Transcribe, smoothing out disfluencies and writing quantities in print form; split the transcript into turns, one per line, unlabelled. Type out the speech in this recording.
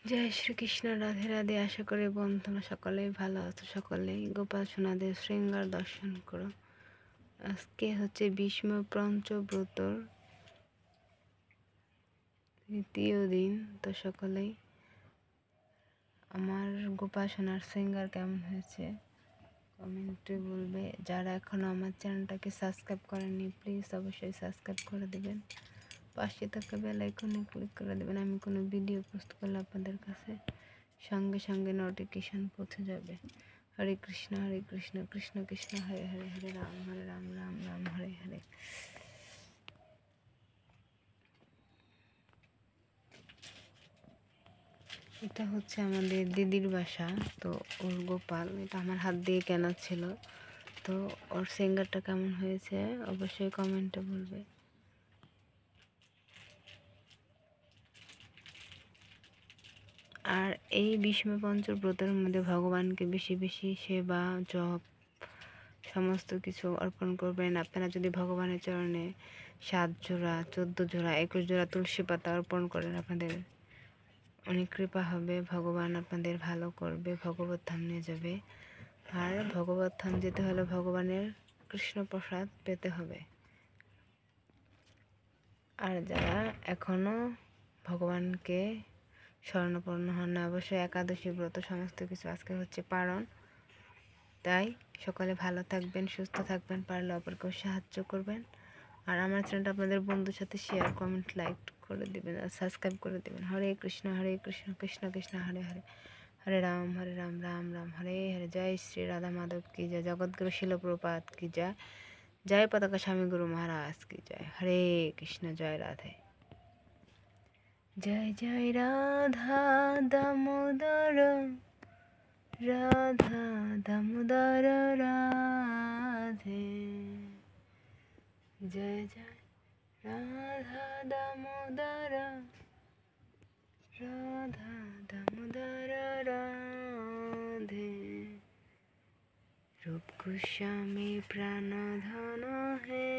জয় শ্রীকৃষ্ণ, রাধে রাধে। আশা করি বন্ধুরা সকলেই ভালো আছো। সকলেই গোপাল সোনাদের শৃঙ্গার দর্শন করো। আজকে হচ্ছে ভীষ্ম পঞ্চব্রতর তৃতীয় দিন। তো সকলেই আমার গোপাল সোনার শৃঙ্গার কেমন হয়েছে কমেন্টে বলবে। যারা এখনও আমার চ্যানেলটাকে সাবস্ক্রাইব করেননি প্লিজ অবশ্যই সাবস্ক্রাইব করে দেবেন। পাশে থাকা বেল আইকনে ক্লিক করে দেবেন। আমি কোনো ভিডিও পোস্ট করলে আপনাদের কাছে সঙ্গে সঙ্গে নোটিফিকেশন পৌঁছে যাবে। হরে কৃষ্ণ কৃষ্ণ কৃষ্ণ হরে হরে, হরে রাম রাম রাম হরে হরে। এটা হচ্ছে আমাদের দিদির বাসা। তো ওর গোপাল এটা আমার হাত দিয়ে কেনা ছিল। তো ওর সিঙ্গারটা কেমন হয়েছে অবশ্যই কমেন্টে বলবে। আর এই ভীষ্ম পঞ্চব্রতের মধ্যে ভগবানকে বেশি বেশি সেবা জপ সমস্ত কিছু অর্পণ করবেন। আপনারা যদি ভগবানের চরণে 7 জোড়া 14 জোড়া 21 জোড়া তুলসী পাতা অর্পণ করেন আপনাদের অনেক কৃপা হবে। ভগবান আপনাদের ভালো করবে, ভগবত ধাম নিয়ে যাবে। আর ভগবত ধাম যেতে হলে ভগবানের কৃষ্ণ প্রসাদ পেতে হবে। আর যারা এখনও ভগবানকে স্বর্ণপন্ন হন না, অবশ্যই একাদশী ব্রত সমস্ত কিছু আজকে হচ্ছে পারণ। তাই সকলে ভালো থাকবেন, সুস্থ থাকবেন, পারলে অপরকেও সাহায্য করবেন। আর আমার চ্যানেলটা আপনাদের বন্ধুর সাথে শেয়ার কমেন্ট লাইক করে দেবেন আর সাবস্ক্রাইব করে দেবেন। হরে কৃষ্ণ কৃষ্ণ কৃষ্ণ হরে হরে, হরে রাম রাম রাম হরে হরে। জয় শ্রী রাধা মাধব কি জয়, জগৎগুরু শিল প্রপাত কি জয়, জয় পতাকা স্বামী গুরু মহারাজ কি জয়। হরে কৃষ্ণ, জয় রাধে। জয় জয় রাধা দামোদর, রাধা দামোদর রাধে। জয় জয় রাধা দামোদর, রাধা দামোদর রাধে। রূপ গোস্বামী প্রাণধন হে।